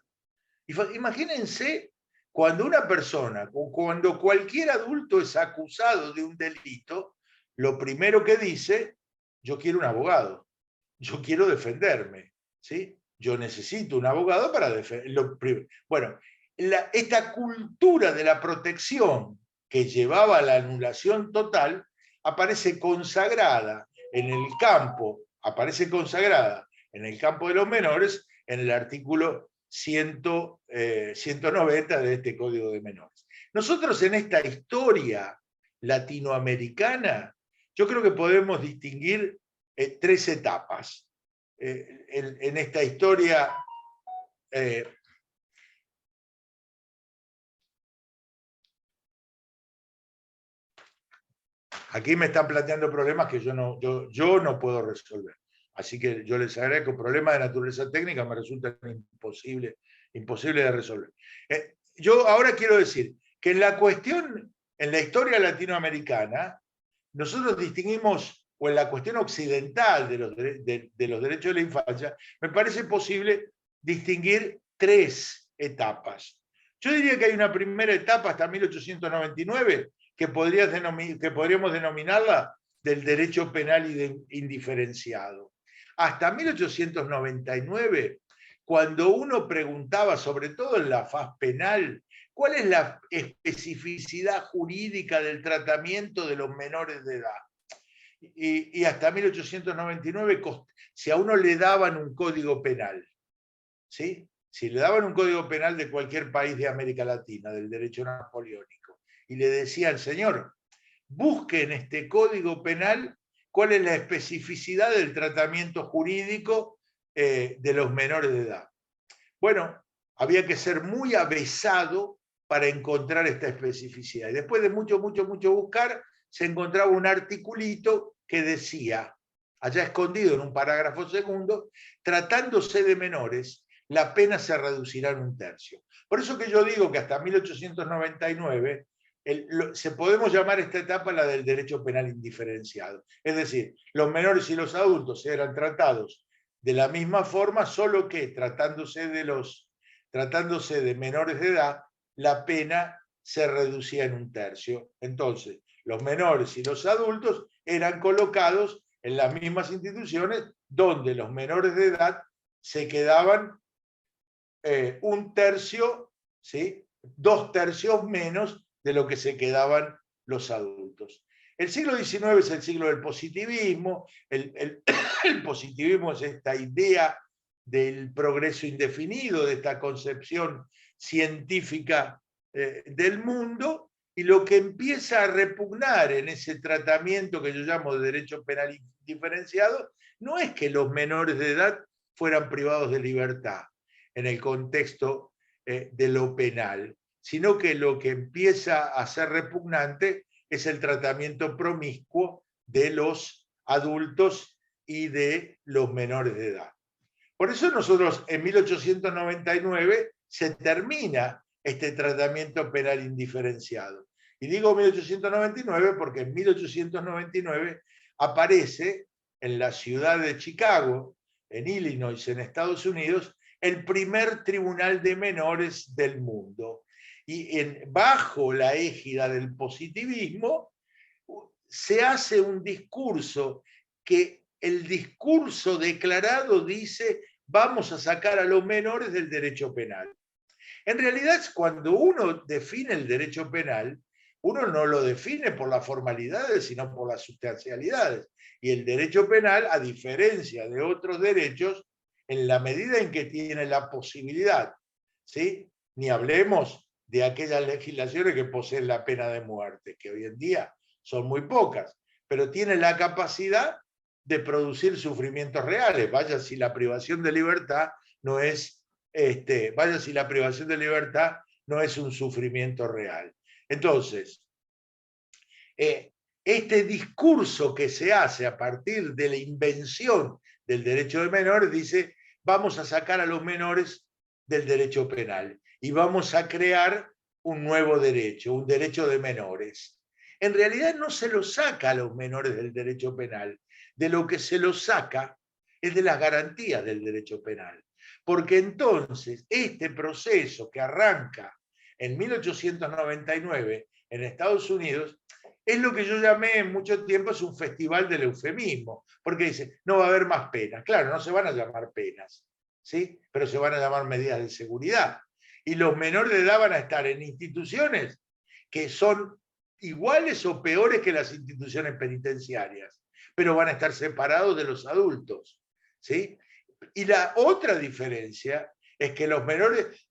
Imagínense cuando una persona, o cuando cualquier adulto es acusado de un delito, lo primero que dice: yo quiero un abogado, yo quiero defenderme, ¿sí? Yo necesito un abogado para defenderme. Bueno, esta cultura de la protección que llevaba a la anulación total aparece consagrada en el campo de los menores en el artículo 190 de este Código de Menores. Nosotros en esta historia latinoamericana, yo creo que podemos distinguir tres etapas. En esta historia aquí me están planteando problemas que yo no puedo resolver. Así que yo les agradezco. Problemas de naturaleza técnica me resultan imposible de resolver. Yo ahora quiero decir que en la historia latinoamericana, nosotros distinguimos, o en la cuestión occidental de los derechos de la infancia, me parece posible distinguir tres etapas. Yo diría que hay una primera etapa hasta 1899, que podríamos denominarla del derecho penal indiferenciado. Hasta 1899, cuando uno preguntaba, sobre todo en la faz penal, cuál es la especificidad jurídica del tratamiento de los menores de edad. Y hasta 1899, si a uno le daban un código penal, ¿sí? Si le daban un código penal de cualquier país de América Latina, del derecho napoleónico, y le decían: señor, busque en este código penal cuál es la especificidad del tratamiento jurídico de los menores de edad. Bueno, había que ser muy avesado para encontrar esta especificidad. Y después de mucho buscar, se encontraba un articulito que decía, allá escondido en un parágrafo segundo: tratándose de menores, la pena se reducirá en 1/3. Por eso que yo digo que hasta 1899 se podemos llamar esta etapa la del derecho penal indiferenciado. Es decir, los menores y los adultos eran tratados de la misma forma, solo que tratándose de menores de edad, la pena se reducía en 1/3. Entonces, los menores y los adultos eran colocados en las mismas instituciones donde los menores de edad se quedaban 1/3, ¿sí? 2/3 menos de lo que se quedaban los adultos. El siglo XIX es el siglo del positivismo. El positivismo es esta idea del progreso indefinido, de esta concepción científica del mundo, y lo que empieza a repugnar en ese tratamiento que yo llamo de derecho penal diferenciado no es que los menores de edad fueran privados de libertad en el contexto de lo penal, sino que lo que empieza a ser repugnante es el tratamiento promiscuo de los adultos y de los menores de edad. Por eso nosotros en 1899 se termina este tratamiento penal indiferenciado. Y digo 1899 porque en 1899 aparece en la ciudad de Chicago, en Illinois, en Estados Unidos, el primer tribunal de menores del mundo. Y bajo la égida del positivismo se hace un discurso que el discurso declarado dice: vamos a sacar a los menores del derecho penal. En realidad, cuando uno define el derecho penal, uno no lo define por las formalidades, sino por las sustancialidades. Y el derecho penal, a diferencia de otros derechos, en la medida en que tiene la posibilidad, ¿sí? Ni hablemos de aquellas legislaciones que poseen la pena de muerte, que hoy en día son muy pocas, pero tiene la capacidad de producir sufrimientos reales. Vaya si la privación de libertad no es un sufrimiento real. Entonces, este discurso que se hace a partir de la invención del derecho de menores dice: vamos a sacar a los menores del derecho penal y vamos a crear un nuevo derecho, un derecho de menores. En realidad no se lo saca a los menores del derecho penal, de lo que se los saca es de las garantías del derecho penal. Porque entonces este proceso que arranca en 1899 en Estados Unidos es lo que yo llamé en mucho tiempo es un festival del eufemismo, porque dice: no va a haber más penas. Claro, no se van a llamar penas, ¿sí? Pero se van a llamar medidas de seguridad. Y los menores de edad van a estar en instituciones que son iguales o peores que las instituciones penitenciarias, pero van a estar separados de los adultos, ¿sí? Y la otra diferencia es que los menores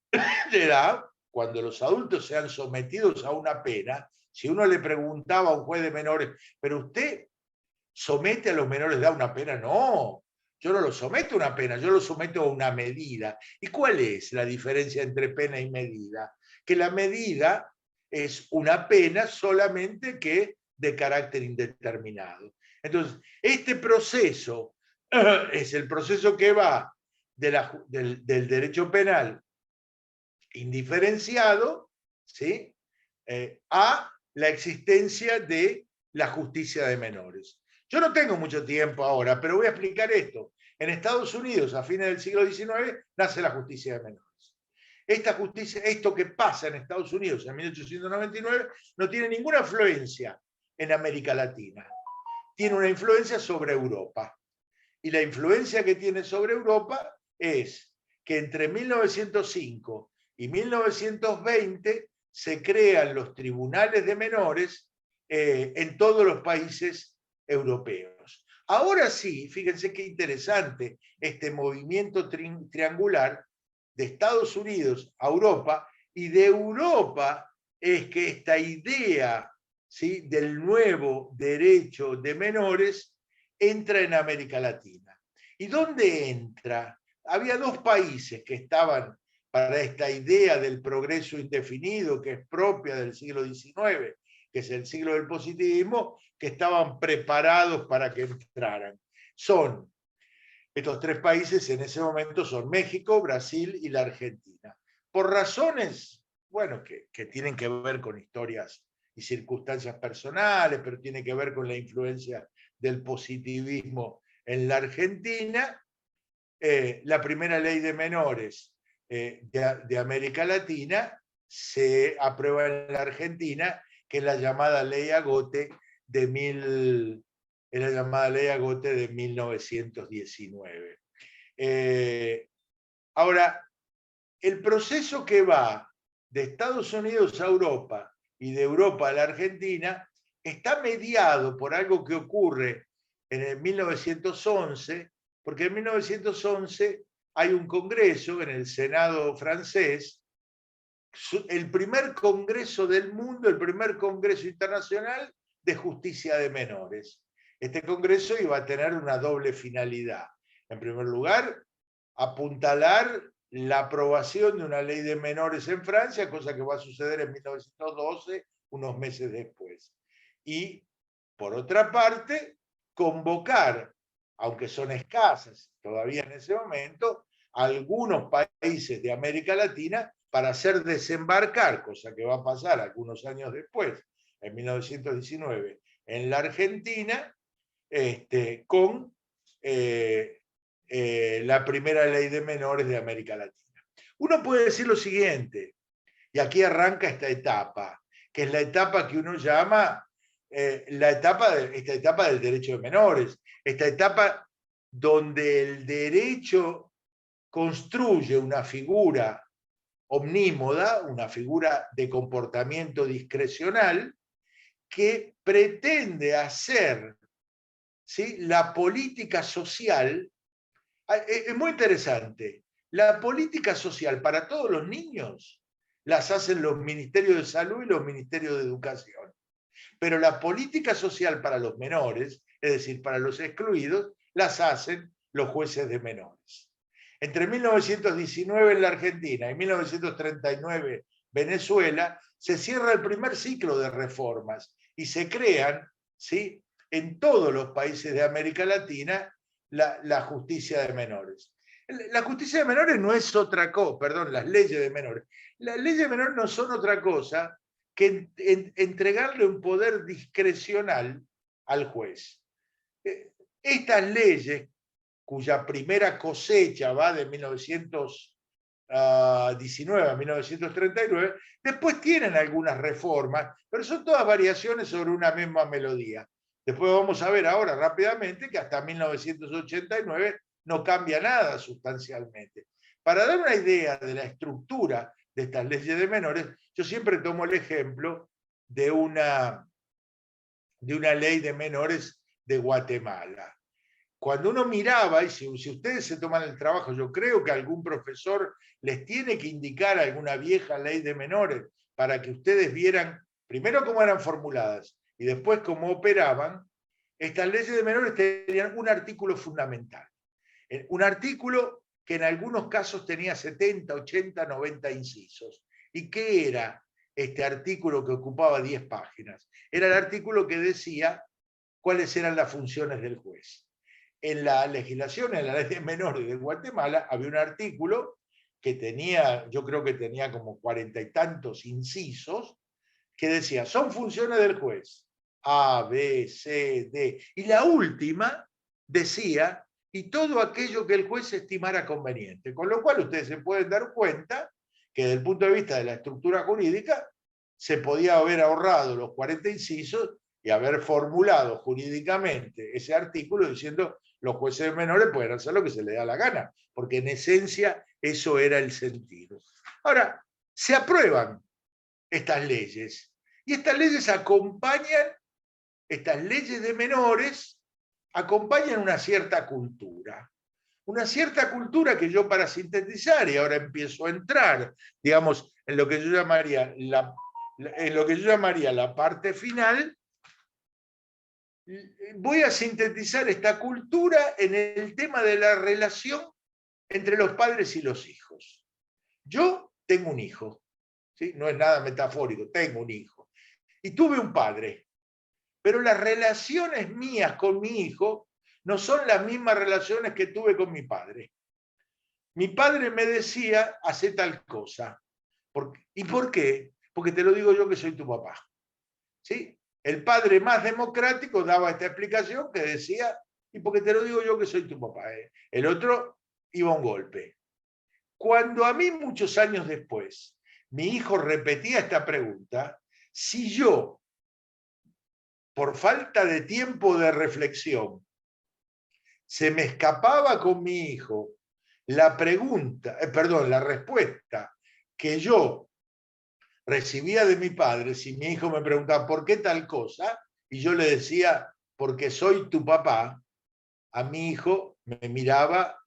de edad, cuando los adultos sean sometidos a una pena, si uno le preguntaba a un juez de menores: ¿pero usted somete a los menores de edad a una pena? No, yo no los someto a una pena, yo los someto a una medida. ¿Y cuál es la diferencia entre pena y medida? Que la medida es una pena solamente que de carácter indeterminado. Entonces, este proceso es el proceso que va del derecho penal indiferenciado, ¿sí? A la existencia de la justicia de menores. Yo no tengo mucho tiempo ahora, pero voy a explicar esto. En Estados Unidos, a fines del siglo XIX, nace la justicia de menores. Esta justicia, esto que pasa en Estados Unidos en 1899, no tiene ninguna influencia en América Latina. Tiene una influencia sobre Europa. Y la influencia que tiene sobre Europa es que entre 1905 y 1920 se crean los tribunales de menores en todos los países europeos. Ahora sí, fíjense qué interesante este movimiento triangular de Estados Unidos a Europa, y de Europa es que esta idea, ¿sí?, del nuevo derecho de menores entra en América Latina. ¿Y dónde entra? Había dos países que estaban para esta idea del progreso indefinido, que es propia del siglo XIX, que es el siglo del positivismo, que estaban preparados para que entraran. Estos tres países en ese momento son México, Brasil y la Argentina. Por razones, bueno, que tienen que ver con historias y circunstancias personales, pero tiene que ver con la influencia del positivismo en la Argentina, la primera ley de menores de América Latina se aprueba en la Argentina, que es la llamada Ley Agote de 1919. Ahora, el proceso que va de Estados Unidos a Europa y de Europa a la Argentina está mediado por algo que ocurre en el 1911, porque en 1911 hay un congreso en el Senado francés, el primer congreso del mundo, el primer congreso internacional de justicia de menores. Este congreso iba a tener una doble finalidad. En primer lugar, apuntalar la aprobación de una ley de menores en Francia, cosa que va a suceder en 1912, unos meses después. Y, por otra parte, convocar, aunque son escasas todavía en ese momento, a algunos países de América Latina para hacer desembarcar, cosa que va a pasar algunos años después, en 1919, en la Argentina, con la primera ley de menores de América Latina. Uno puede decir lo siguiente, y aquí arranca esta etapa, que es la etapa que uno llama esta etapa del derecho de menores, esta etapa donde el derecho construye una figura omnímoda, una figura de comportamiento discrecional, que pretende hacer, ¿sí?, la política social. Es muy interesante. La política social para todos los niños las hacen los ministerios de salud y los ministerios de educación. Pero la política social para los menores, es decir, para los excluidos, las hacen los jueces de menores. Entre 1919 en la Argentina y 1939 Venezuela, se cierra el primer ciclo de reformas y se crean, ¿sí?, en todos los países de América Latina la justicia de menores. La justicia de menores no es otra cosa, perdón, las leyes de menores. Las leyes de menores no son otra cosa que entregarle un poder discrecional al juez. Estas leyes, cuya primera cosecha va de 1919 a 1939, después tienen algunas reformas, pero son todas variaciones sobre una misma melodía. Después vamos a ver ahora rápidamente que hasta 1989 no cambia nada sustancialmente. Para dar una idea de la estructura de estas leyes de menores, yo siempre tomo el ejemplo de una ley de menores de Guatemala. Cuando uno miraba, y si ustedes se toman el trabajo, yo creo que algún profesor les tiene que indicar alguna vieja ley de menores para que ustedes vieran primero cómo eran formuladas y después cómo operaban. Estas leyes de menores tenían un artículo fundamental. Un artículo que en algunos casos tenía 70, 80, 90 incisos. ¿Y qué era este artículo que ocupaba 10 páginas? Era el artículo que decía cuáles eran las funciones del juez. En la legislación, en la ley de menores de Guatemala, había un artículo que tenía, yo creo que tenía como 40 y tantos incisos, que decía, son funciones del juez, A, B, C, D. Y la última decía, y todo aquello que el juez estimara conveniente. Con lo cual ustedes se pueden dar cuenta que desde el punto de vista de la estructura jurídica, se podía haber ahorrado los 40 incisos y haber formulado jurídicamente ese artículo diciendo los jueces menores pueden hacer lo que se les da la gana, porque en esencia eso era el sentido. Ahora, se aprueban estas leyes, y estas leyes acompañan, estas leyes de menores, acompañan una cierta cultura que yo, para sintetizar, y ahora empiezo a entrar, digamos, en lo que yo llamaría la parte final, voy a sintetizar esta cultura en el tema de la relación entre los padres y los hijos. Yo tengo un hijo, ¿sí? No es nada metafórico, tengo un hijo. Y tuve un padre, pero las relaciones mías con mi hijo no son las mismas relaciones que tuve con mi padre. Mi padre me decía, hace tal cosa. ¿Y por qué? Porque te lo digo yo que soy tu papá. ¿Sí? El padre más democrático daba esta explicación que decía, y porque te lo digo yo que soy tu papá. El otro iba a un golpe. Cuando a mí muchos años después mi hijo repetía esta pregunta, si yo, por falta de tiempo de reflexión, se me escapaba con mi hijo la la respuesta que yo recibía de mi padre, si mi hijo me preguntaba ¿por qué tal cosa? Y yo le decía, porque soy tu papá, a mi hijo me miraba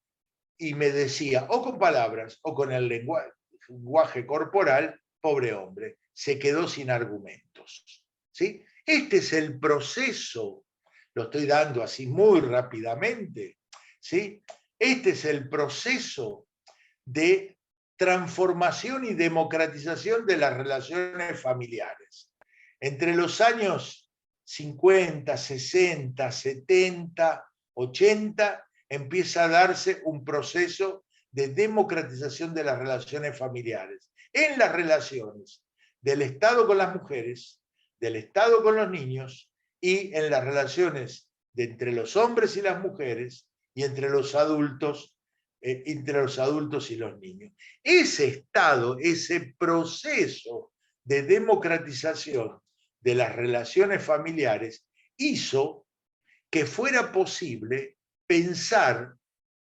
y me decía, o con palabras o con el lenguaje corporal, pobre hombre, se quedó sin argumentos. ¿Sí? Este es el proceso, lo estoy dando así muy rápidamente, ¿sí? Este es el proceso de transformación y democratización de las relaciones familiares. Entre los años 50, 60, 70, 80, empieza a darse un proceso de democratización de las relaciones familiares. En las relaciones del Estado con las mujeres, del Estado con los niños y en las relaciones de entre los hombres y las mujeres y entre los adultos y los niños. Ese estado, ese proceso de democratización de las relaciones familiares hizo que fuera posible pensar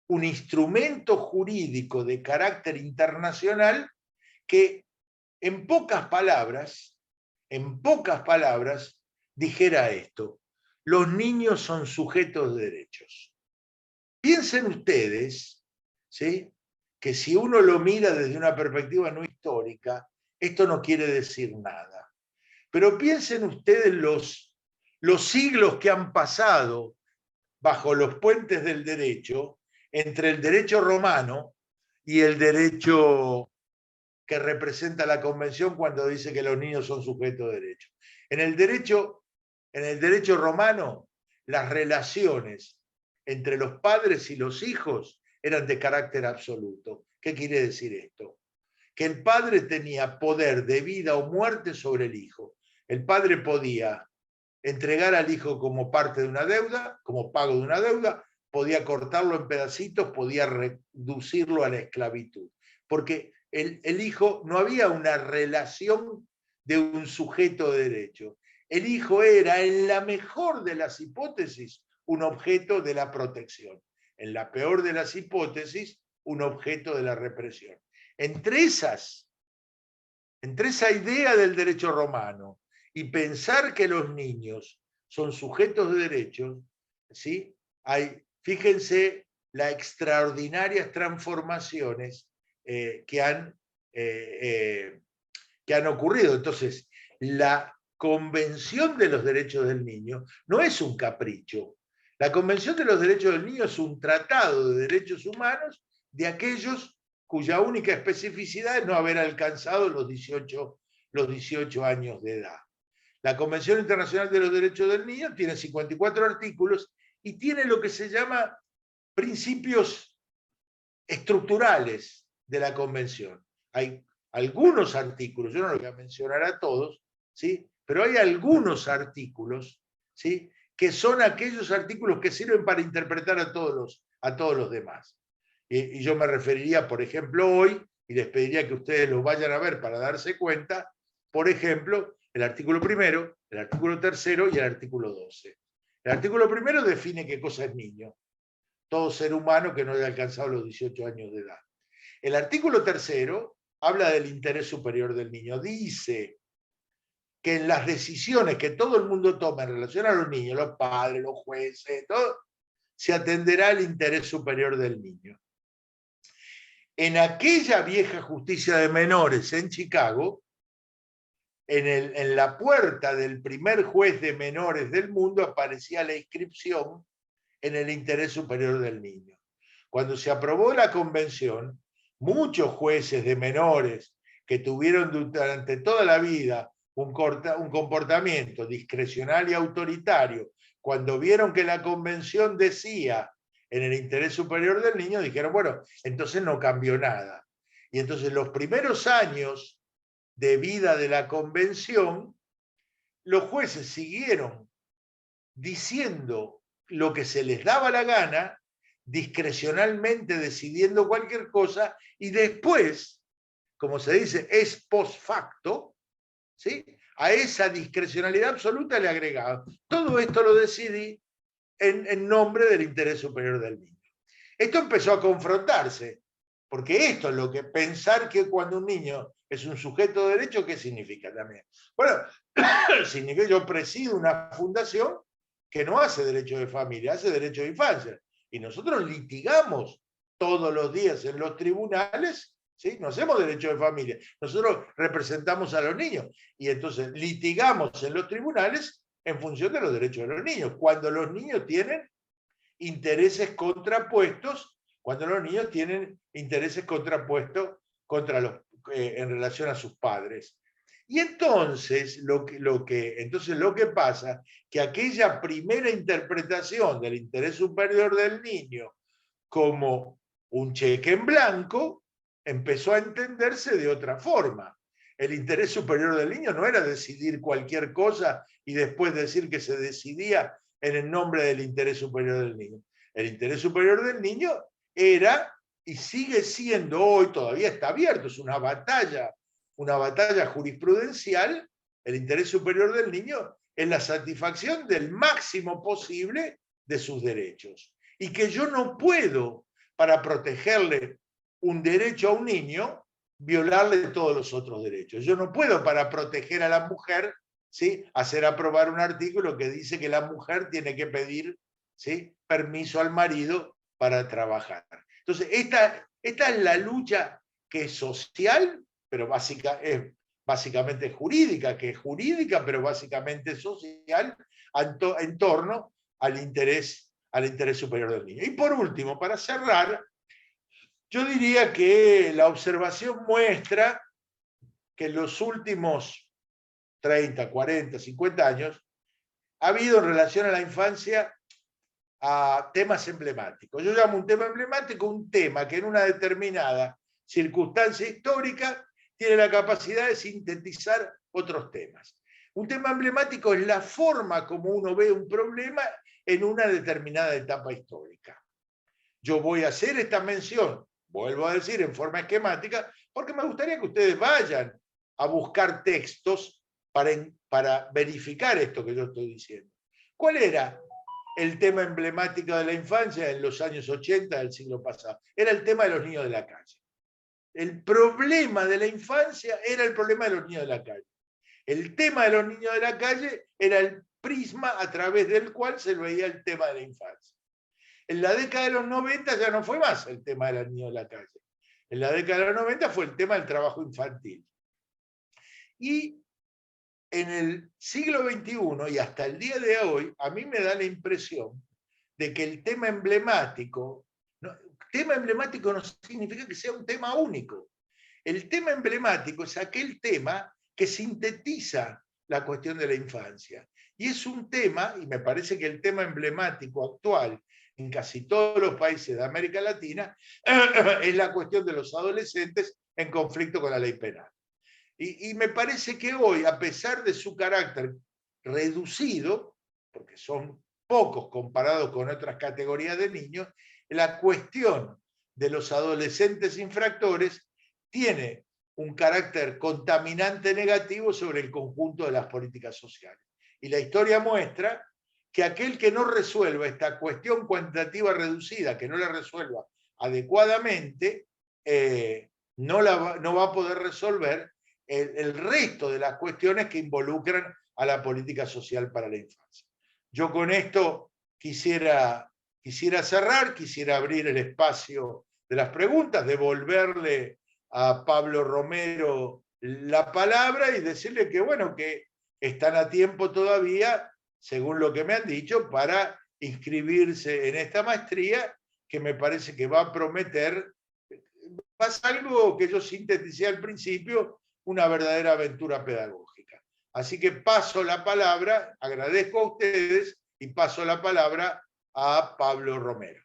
un instrumento jurídico de carácter internacional que en pocas palabras, dijera esto: los niños son sujetos de derechos. Piensen ustedes, ¿sí?, que si uno lo mira desde una perspectiva no histórica, esto no quiere decir nada. Pero piensen ustedes los siglos que han pasado bajo los puentes del derecho, entre el derecho romano y el derecho que representa la Convención cuando dice que los niños son sujetos de derecho. En el derecho romano, las relaciones entre los padres y los hijos eran de carácter absoluto. ¿Qué quiere decir esto? Que el padre tenía poder de vida o muerte sobre el hijo. El padre podía entregar al hijo como parte de una deuda, como pago de una deuda, podía cortarlo en pedacitos, podía reducirlo a la esclavitud. Porque el hijo no había una relación de un sujeto de derecho. El hijo era, en la mejor de las hipótesis, un objeto de la protección. En la peor de las hipótesis, un objeto de la represión. Entre esa idea del derecho romano y pensar que los niños son sujetos de derechos, ¿sí?, fíjense las extraordinarias transformaciones que han ocurrido. Entonces, la Convención de los Derechos del Niño no es un capricho. La Convención de los Derechos del Niño es un tratado de derechos humanos de aquellos cuya única especificidad es no haber alcanzado los 18 años de edad. La Convención Internacional de los Derechos del Niño tiene 54 artículos y tiene lo que se llama principios estructurales de la Convención. Hay algunos artículos, yo no los voy a mencionar a todos, ¿sí?, pero hay algunos artículos, ¿sí?, que son aquellos artículos que sirven para interpretar a todos los demás. Y yo me referiría, por ejemplo, hoy, y les pediría que ustedes los vayan a ver para darse cuenta, por ejemplo, el artículo 1, el artículo 3 y el artículo 12. El artículo 1 define qué cosa es niño: todo ser humano que no haya alcanzado los 18 años de edad. El artículo 3 habla del interés superior del niño. Dice que en las decisiones que todo el mundo toma en relación a los niños, los padres, los jueces, todo, se atenderá al interés superior del niño. En aquella vieja justicia de menores en Chicago, en la puerta del primer juez de menores del mundo aparecía la inscripción en el interés superior del niño. Cuando se aprobó la convención, muchos jueces de menores que tuvieron durante toda la vida un comportamiento discrecional y autoritario, cuando vieron que la convención decía en el interés superior del niño, dijeron, bueno, entonces no cambió nada. Y entonces los primeros años de vida de la convención, los jueces siguieron diciendo lo que se les daba la gana, discrecionalmente decidiendo cualquier cosa, y después como se dice, es post facto, ¿sí? A esa discrecionalidad absoluta le agregaba. Todo esto lo decidí en nombre del interés superior del niño. Esto empezó a confrontarse, porque esto es lo que pensar que cuando un niño es un sujeto de derecho, ¿qué significa también? Bueno, significa que yo presido una fundación que no hace derecho de familia, hace derecho de infancia. Y nosotros litigamos todos los días en los tribunales, ¿sí? No hacemos derecho de familia, nosotros representamos a los niños y entonces litigamos en los tribunales en función de los derechos de los niños, cuando los niños tienen intereses contrapuestos, cuando los niños tienen intereses contrapuestos contra los, en relación a sus padres. Y entonces lo que pasa, que aquella primera interpretación del interés superior del niño como un cheque en blanco, empezó a entenderse de otra forma. El interés superior del niño no era decidir cualquier cosa y después decir que se decidía en el nombre del interés superior del niño. El interés superior del niño era y sigue siendo hoy, todavía está abierto, es una batalla jurisprudencial. El interés superior del niño es la satisfacción del máximo posible de sus derechos. Y que yo no puedo, para protegerle un derecho a un niño, violarle todos los otros derechos. Yo no puedo, para proteger a la mujer, ¿sí?, hacer aprobar un artículo que dice que la mujer tiene que pedir, ¿sí?, permiso al marido para trabajar. Entonces, esta es la lucha que es social, pero básicamente jurídica, que es jurídica, pero básicamente social, en torno al interés superior del niño. Y por último, para cerrar, yo diría que la observación muestra que en los últimos 30, 40, 50 años ha habido en relación a la infancia a temas emblemáticos. Yo llamo un tema emblemático un tema que en una determinada circunstancia histórica tiene la capacidad de sintetizar otros temas. Un tema emblemático es la forma como uno ve un problema en una determinada etapa histórica. Yo voy a hacer esta mención, vuelvo a decir en forma esquemática, porque me gustaría que ustedes vayan a buscar textos para verificar esto que yo estoy diciendo. ¿Cuál era el tema emblemático de la infancia en los años 80 del siglo pasado? Era el tema de los niños de la calle. El problema de la infancia era el problema de los niños de la calle. El tema de los niños de la calle era el prisma a través del cual se veía el tema de la infancia. En la década de los 90 ya no fue más el tema de los niños de la calle. En la década de los 90 fue el tema del trabajo infantil. Y en el siglo XXI y hasta el día de hoy, a mí me da la impresión de que el tema emblemático no significa que sea un tema único. El tema emblemático es aquel tema que sintetiza la cuestión de la infancia. Y es un tema, y me parece que el tema emblemático actual en casi todos los países de América Latina, es la cuestión de los adolescentes en conflicto con la ley penal. Y me parece que hoy, a pesar de su carácter reducido, porque son pocos comparados con otras categorías de niños, la cuestión de los adolescentes infractores tiene un carácter contaminante negativo sobre el conjunto de las políticas sociales. Y la historia muestra que aquel que no resuelva esta cuestión cuantitativa reducida, que no la resuelva adecuadamente, no va a poder resolver el resto de las cuestiones que involucran a la política social para la infancia. Yo con esto quisiera cerrar, quisiera abrir el espacio de las preguntas, devolverle a Pablo Romero la palabra y decirle que, bueno, que están a tiempo todavía, según lo que me han dicho, para inscribirse en esta maestría, que me parece que va a prometer, más algo que yo sinteticé al principio, una verdadera aventura pedagógica. Así que paso la palabra, agradezco a ustedes y paso la palabra a Pablo Romero.